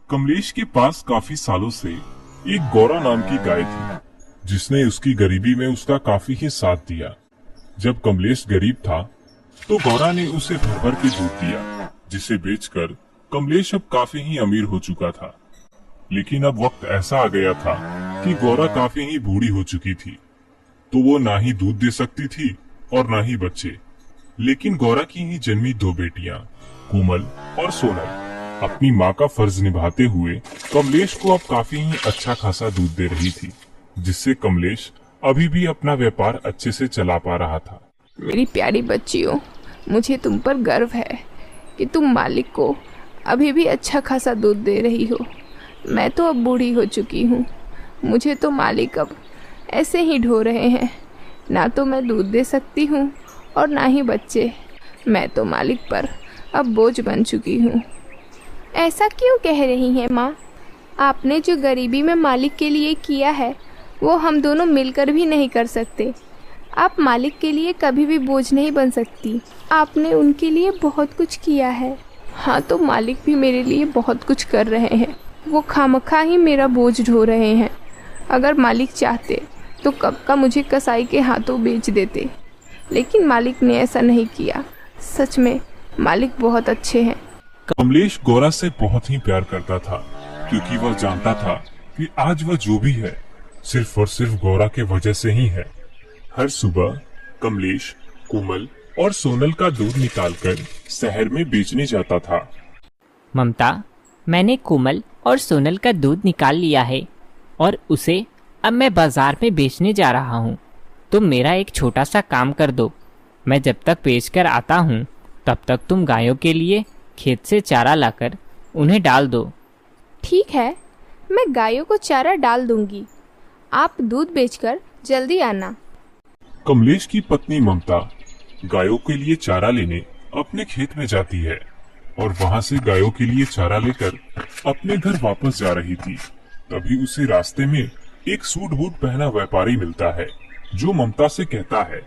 कमलेश के पास काफी सालों से एक गौरा नाम की गाय थी, जिसने उसकी गरीबी में उसका काफी ही साथ दिया। जब कमलेश गरीब था तो गौरा ने उसे भर भर के दूध दिया, जिसे बेचकर कमलेश अब काफी ही अमीर हो चुका था। लेकिन अब वक्त ऐसा आ गया था कि गौरा काफी ही बूढ़ी हो चुकी थी, तो वो ना ही दूध दे सकती थी और ना ही बच्चे। लेकिन गौरा की ही जन्मी दो बेटियां कोमल और सोनल अपनी माँ का फर्ज निभाते हुए कमलेश को अब काफी ही अच्छा खासा दूध दे रही थी, जिससे कमलेश अभी भी अपना व्यापार अच्छे से चला पा रहा था। मेरी प्यारी बच्चियों, मुझे तुम पर गर्व है कि तुम मालिक को अभी भी अच्छा खासा दूध दे रही हो। मैं तो अब बूढ़ी हो चुकी हूँ, मुझे तो मालिक अब ऐसे ही ढो रहे हैं। ना तो मैं दूध दे सकती हूँ और ना ही बच्चे। मैं तो मालिक पर अब बोझ बन चुकी हूँ। ऐसा क्यों कह रही हैं माँ? आपने जो गरीबी में मालिक के लिए किया है वो हम दोनों मिलकर भी नहीं कर सकते। आप मालिक के लिए कभी भी बोझ नहीं बन सकती। आपने उनके लिए बहुत कुछ किया है। हाँ, तो मालिक भी मेरे लिए बहुत कुछ कर रहे हैं। वो खामखा ही मेरा बोझ ढो रहे हैं। अगर मालिक चाहते तो कब का मुझे कसाई के हाथों बेच देते, लेकिन मालिक ने ऐसा नहीं किया। सच में मालिक बहुत अच्छे हैं। कमलेश गौरा से बहुत ही प्यार करता था, क्योंकि वह जानता था कि आज वह जो भी है सिर्फ और सिर्फ गौरा के वजह से ही है। हर सुबह कमलेश कोमल और सोनल का दूध निकालकर शहर में बेचने जाता था। ममता, मैंने कोमल और सोनल का दूध निकाल लिया है और उसे अब मैं बाजार में बेचने जा रहा हूँ। तुम मेरा एक छोटा सा काम कर दो। मैं जब तक बेचकर आता हूँ तब तक तुम गायों के लिए खेत से चारा लाकर उन्हें डाल दो। ठीक है, मैं गायों को चारा डाल दूंगी। आप दूध बेचकर जल्दी आना। कमलेश की पत्नी ममता गायों के लिए चारा लेने अपने खेत में जाती है और वहां से गायों के लिए चारा लेकर अपने घर वापस जा रही थी। तभी उसे रास्ते में एक सूट बूट पहना व्यापारी मिलता है, जो ममता से कहता है,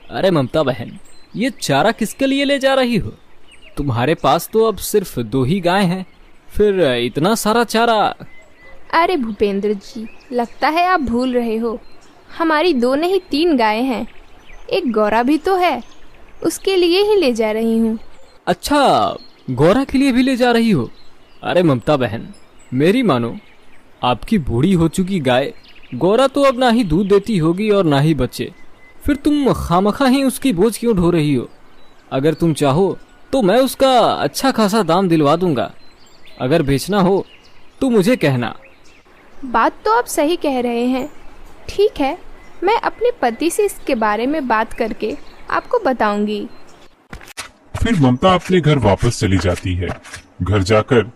अरे ममता बहन, ये चारा किसके लिए ले जा रही हो? तुम्हारे पास तो अब सिर्फ 2 ही गाय हैं, फिर इतना सारा चारा? अरे भूपेंद्र जी, लगता है आप भूल रहे हो। हमारी 2 नहीं 3 गायें हैं। एक गौरा भी तो है, उसके लिए ही ले जा रही हूँ। अच्छा, गौरा के लिए भी ले जा रही हो? अरे ममता बहन, मेरी मानो, आपकी बूढ़ी हो चुकी गाय गौरा तो अब ना ही दूध देती होगी और ना ही बच्चे। फिर तुम खामखा ही उसकी बोझ क्यों ढो रही हो? अगर तुम चाहो तो मैं उसका अच्छा खासा दाम दिलवा दूंगा। अगर बेचना हो तो मुझे कहना। बात तो आप सही कह रहे हैं। ठीक है, मैं अपने पति से इसके बारे में बात करके आपको बताऊंगी। फिर ममता अपने घर वापस चली जाती है। घर जाकर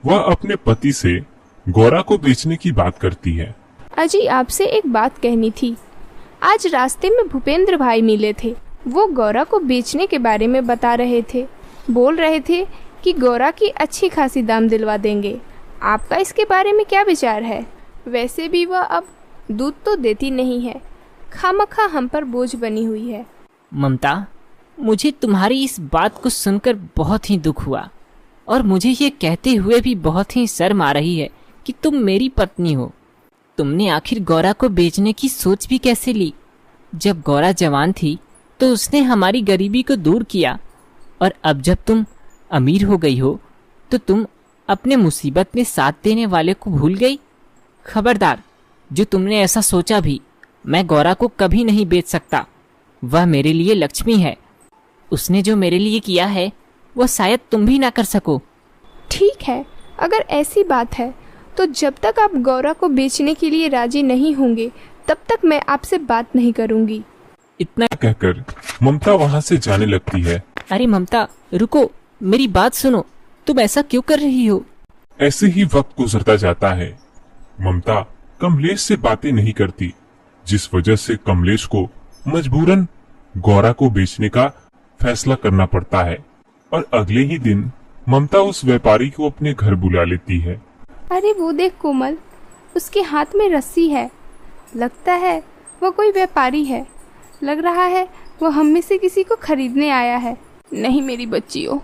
वह अपने पति से गौरा को बेचने की बात करती है। अजी, आपसे एक बात कहनी थी। आज रास्ते में भूपेंद्र भाई मिले थे। वो गौरा को बेचने के बारे में बता रहे थे। बोल रहे थे कि गौरा की अच्छी खासी दाम दिलवा देंगे। आपका इसके बारे में क्या विचार है? वैसे भी वह अब दूध तो देती नहीं है, खामखा हम पर बोझ बनी हुई है। ममता, मुझे तुम्हारी इस बात को सुनकर बहुत ही दुख हुआ और मुझे ये कहते हुए भी बहुत ही शर्म आ रही है कि तुम मेरी पत्नी हो। तुमने आखिर गौरा को बेचने की सोच भी कैसे ली? जब गौरा जवान थी तो उसने हमारी गरीबी को दूर किया, और अब जब तुम अमीर हो गई हो तो तुम अपने मुसीबत में साथ देने वाले को भूल गई। खबरदार, जो तुमने ऐसा सोचा भी, मैं गौरा को कभी नहीं बेच सकता। वह मेरे लिए लक्ष्मी है। उसने जो मेरे लिए किया है वो शायद तुम भी ना कर सको। ठीक है, अगर ऐसी बात है तो जब तक आप गौरा को बेचने के लिए राजी नहीं होंगे तब तक मैं आपसे बात नहीं करूंगी। इतना कहकर ममता वहां से जाने लगती है। अरे ममता, रुको, मेरी बात सुनो। तुम ऐसा क्यों कर रही हो? ऐसे ही वक्त गुजरता जाता है। ममता कमलेश से बातें नहीं करती, जिस वजह से कमलेश को मजबूरन गौरा को बेचने का फैसला करना पड़ता है। और अगले ही दिन ममता उस व्यापारी को अपने घर बुला लेती है। अरे वो देख कोमल, उसके हाथ में रस्सी है। लगता है वो कोई व्यापारी है। लग रहा है वो हम में से किसी को खरीदने आया है। नहीं मेरी बच्चियों,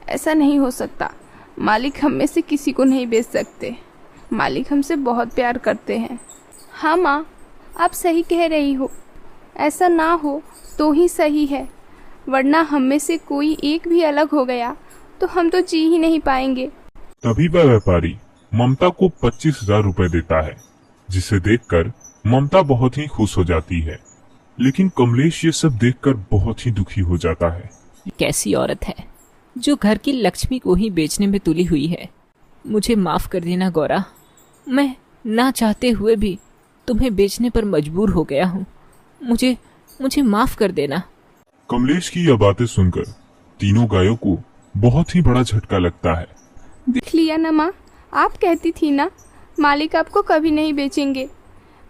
ऐसा नहीं हो सकता। मालिक हम में से किसी को नहीं बेच सकते। मालिक हमसे बहुत प्यार करते हैं। हाँ माँ, आप सही कह रही हो। ऐसा ना हो तो ही सही है, वरना हम में से कोई एक भी अलग हो गया तो हम तो जी ही नहीं पाएंगे। तभी वह व्यापारी ममता को 25,000 रुपए देता है, जिसे देखकर ममता बहुत ही खुश हो जाती है। लेकिन कमलेश ये सब देखकर बहुत ही दुखी हो जाता है। कैसी औरत है जो घर की लक्ष्मी को ही बेचने में तुली हुई है। मुझे माफ कर देना गौरा, मैं ना चाहते हुए भी तुम्हें बेचने पर मजबूर हो गया हूँ। मुझे माफ कर देना। कमलेश की यह बातें सुनकर तीनों गायों को बहुत ही बड़ा झटका लगता है। देख लिया ना माँ, आप कहती थी ना मालिक आपको कभी नहीं बेचेंगे।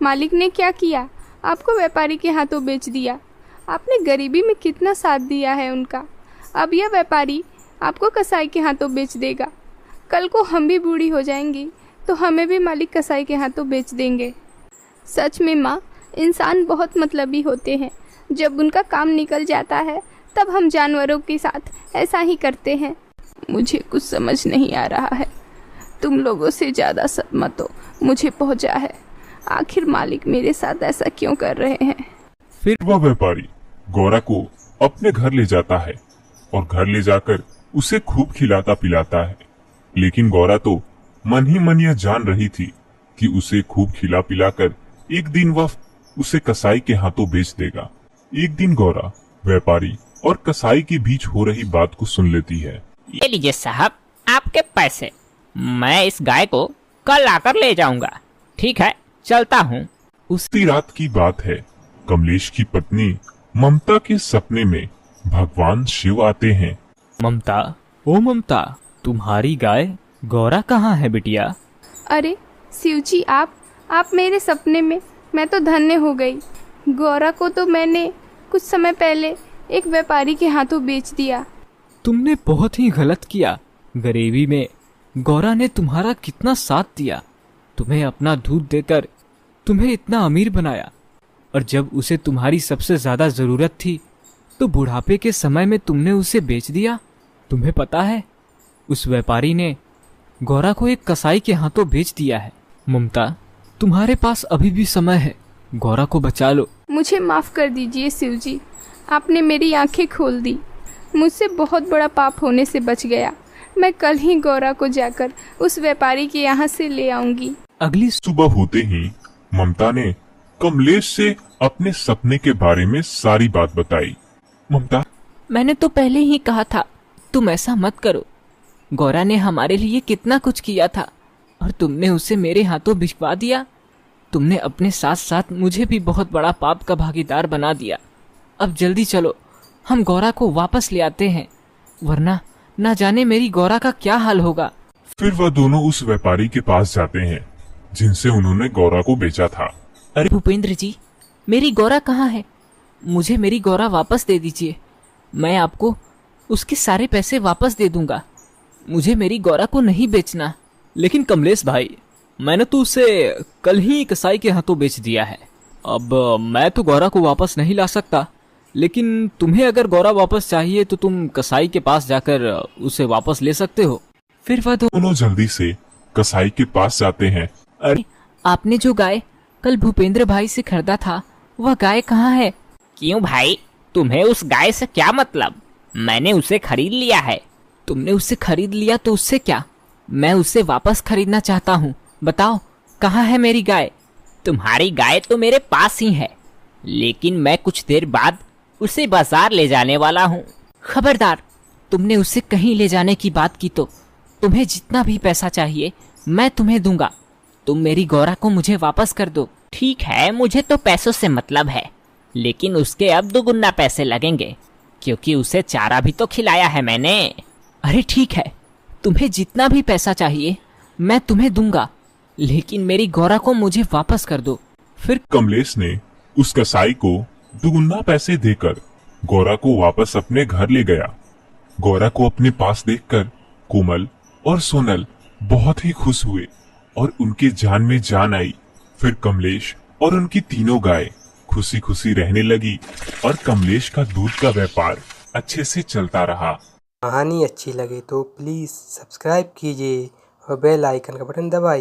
मालिक ने क्या किया, आपको व्यापारी के हाथों बेच दिया। आपने गरीबी में कितना साथ दिया है उनका। अब यह व्यापारी आपको कसाई के हाथों बेच देगा। कल को हम भी बूढ़ी हो जाएंगी तो हमें भी मालिक कसाई के हाथों बेच देंगे। सच में माँ, इंसान बहुत मतलबी होते हैं। जब उनका काम निकल जाता है तब हम जानवरों के साथ ऐसा ही करते हैं। मुझे कुछ समझ नहीं आ रहा है। तुम लोगों से ज़्यादा सदमा तो मुझे पहुंचा है। आखिर मालिक मेरे साथ ऐसा क्यों कर रहे हैं? फिर वह व्यापारी गौरा को अपने घर ले जाता है और घर ले जाकर उसे खूब खिलाता पिलाता है। लेकिन गौरा तो मन ही मन यह जान रही थी कि उसे खूब खिला पिलाकर एक दिन वह उसे कसाई के हाथों बेच देगा। एक दिन गौरा व्यापारी और कसाई के बीच हो रही बात को सुन लेती है। ये लीजिए साहब, आपके पैसे। मैं इस गाय को कल आकर ले जाऊंगा। ठीक है, चलता हूँ। उसी रात की बात है। कमलेश की पत्नी ममता के सपने में भगवान शिव आते हैं। ममता, ओ ममता, तुम्हारी गाय गौरा कहाँ है बिटिया? अरे शिवजी, आप मेरे सपने में। मैं तो धन्य हो गई। गौरा को तो मैंने कुछ समय पहले एक व्यापारी के हाथों बेच दिया। तुमने बहुत ही गलत किया। गरीबी में गौरा ने तुम्हारा कितना साथ दिया, तुम्हें अपना दूध देकर तुम्हें इतना अमीर बनाया। और जब उसे तुम्हारी सबसे ज्यादा जरूरत थी तो बुढ़ापे के समय में तुमने उसे बेच दिया। तुम्हें पता है, उस व्यापारी ने गौरा को एक कसाई के हाथों बेच दिया है। ममता, तुम्हारे पास अभी भी समय है, गौरा को बचा लो। मुझे माफ कर दीजिए शिवजी, आपने मेरी आंखें खोल दी। मुझसे बहुत बड़ा पाप होने से बच गया। मैं कल ही गौरा को जाकर उस व्यापारी के यहाँ से ले आऊंगी। अगली सुबह होते ही ममता ने कमलेश से अपने सपने के बारे में सारी बात बताई। ममता, मैंने तो पहले ही कहा था तुम ऐसा मत करो। गौरा ने हमारे लिए कितना कुछ किया था और तुमने उसे मेरे हाथों भिजवा दिया। तुमने अपने साथ साथ मुझे भी बहुत बड़ा पाप का भागीदार बना दिया। अब जल्दी चलो, हम गौरा को वापस ले आते हैं, वरना न जाने मेरी गौरा का क्या हाल होगा। फिर वह दोनों उस व्यापारी के पास जाते हैं जिनसे उन्होंने गौरा को बेचा था। अरे भूपेंद्र जी, मेरी गौरा कहाँ है? मुझे मेरी गौरा वापस दे दीजिए। मैं आपको उसके सारे पैसे वापस दे दूंगा। मुझे मेरी गौरा को नहीं बेचना। लेकिन कमलेश भाई, मैंने तो उसे कल ही कसाई के हाथों बेच दिया है। अब मैं तो गौरा को वापस नहीं ला सकता, लेकिन तुम्हें अगर गौरा वापस चाहिए तो तुम कसाई के पास जाकर उसे वापस ले सकते हो। फिर वह दोनों जल्दी से कसाई के पास जाते हैं। अरे, आपने जो गाय कल भूपेंद्र भाई से खरीदा था, वह गाय कहाँ है? क्यों भाई, तुम्हें उस गाय से क्या मतलब? मैंने उसे खरीद लिया है। तुमने उसे खरीद लिया तो उससे क्या? मैं उसे वापस खरीदना चाहता हूँ। बताओ, कहाँ है मेरी गाय? तुम्हारी गाय तो मेरे पास ही है, लेकिन मैं कुछ देर बाद उसे बाजार ले जाने वाला हूँ। खबरदार, तुमने उसे कहीं ले जाने की बात की तो तुम्हें जितना भी पैसा चाहिए मैं तुम्हें दूंगा। तुम मेरी गौरा को मुझे वापस कर दो। ठीक है, मुझे तो पैसों से मतलब है, लेकिन उसके अब दुगुना पैसे लगेंगे, क्योंकि उसे चारा भी तो खिलाया है मैंने। अरे ठीक है, तुम्हें जितना भी पैसा चाहिए मैं तुम्हें दूंगा, लेकिन मेरी गौरा को मुझे वापस कर दो। फिर कमलेश ने उस कसाई को दुगुना पैसे देकर गौरा को वापस अपने घर ले गया। गौरा को अपने पास देखकर कोमल और सोनल बहुत ही खुश हुए और उनके जान में जान आई। फिर कमलेश और उनकी तीनों गाय खुशी खुशी रहने लगी और कमलेश का दूध का व्यापार अच्छे से चलता रहा। कहानी अच्छी लगे तो प्लीज़ सब्सक्राइब कीजिए और बेल आइकन का बटन दबाइए।